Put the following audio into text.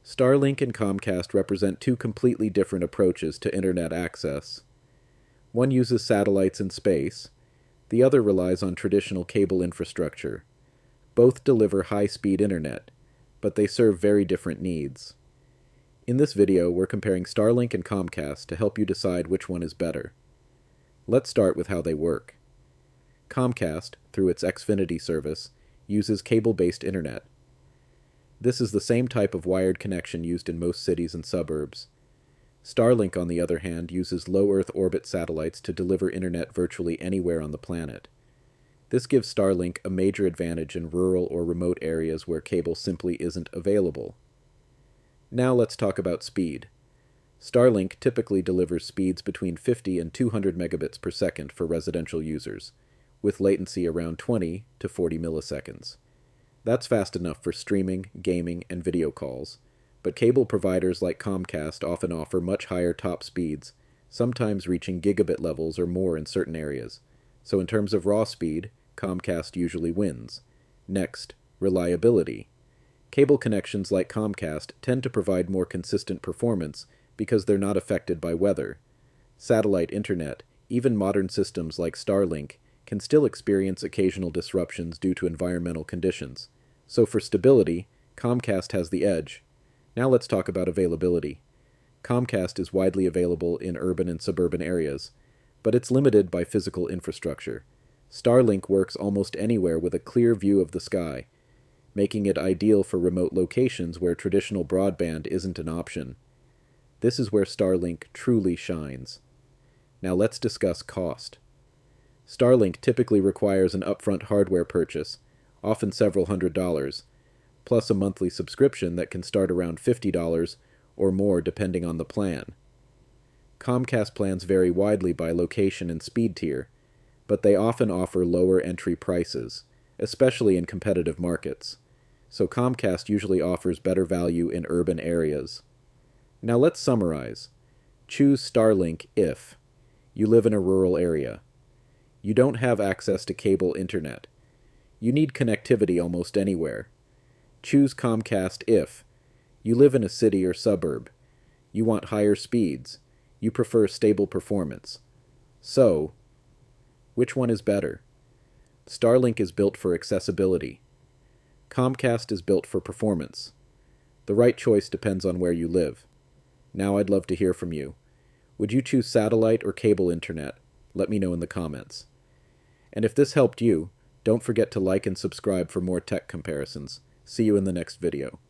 Starlink and Comcast represent two completely different approaches to internet access. One uses satellites in space, the other relies on traditional cable infrastructure. Both deliver high-speed internet, but they serve very different needs. In this video, we're comparing Starlink and Comcast to help you decide which one is better. Let's start with how they work. Comcast, through its Xfinity service, uses cable-based internet. This is the same type of wired connection used in most cities and suburbs. Starlink, on the other hand, uses low Earth orbit satellites to deliver internet virtually anywhere on the planet. This gives Starlink a major advantage in rural or remote areas where cable simply isn't available. Now let's talk about speed. Starlink typically delivers speeds between 50 and 200 megabits per second for residential users, with latency around 20 to 40 milliseconds. That's fast enough for streaming, gaming, and video calls, but cable providers like Comcast often offer much higher top speeds, sometimes reaching gigabit levels or more in certain areas. So in terms of raw speed, Comcast usually wins. Next, reliability. Cable connections like Comcast tend to provide more consistent performance because they're not affected by weather. Satellite internet, even modern systems like Starlink, can still experience occasional disruptions due to environmental conditions. So for stability, Comcast has the edge. Now let's talk about availability. Comcast is widely available in urban and suburban areas, but it's limited by physical infrastructure. Starlink works almost anywhere with a clear view of the sky, making it ideal for remote locations where traditional broadband isn't an option. This is where Starlink truly shines. Now let's discuss cost. Starlink typically requires an upfront hardware purchase, often several $100s, plus a monthly subscription that can start around $50 or more depending on the plan. Comcast plans vary widely by location and speed tier, but they often offer lower entry prices, especially in competitive markets. So Comcast usually offers better value in urban areas. Now let's summarize. Choose Starlink if you live in a rural area. You don't have access to cable internet. You need connectivity almost anywhere. Choose Comcast if you live in a city or suburb. You want higher speeds. You prefer stable performance. So, which one is better? Starlink is built for accessibility. Comcast is built for performance. The right choice depends on where you live. Now I'd love to hear from you. Would you choose satellite or cable internet? Let me know in the comments. And if this helped you, don't forget to like and subscribe for more tech comparisons. See you in the next video.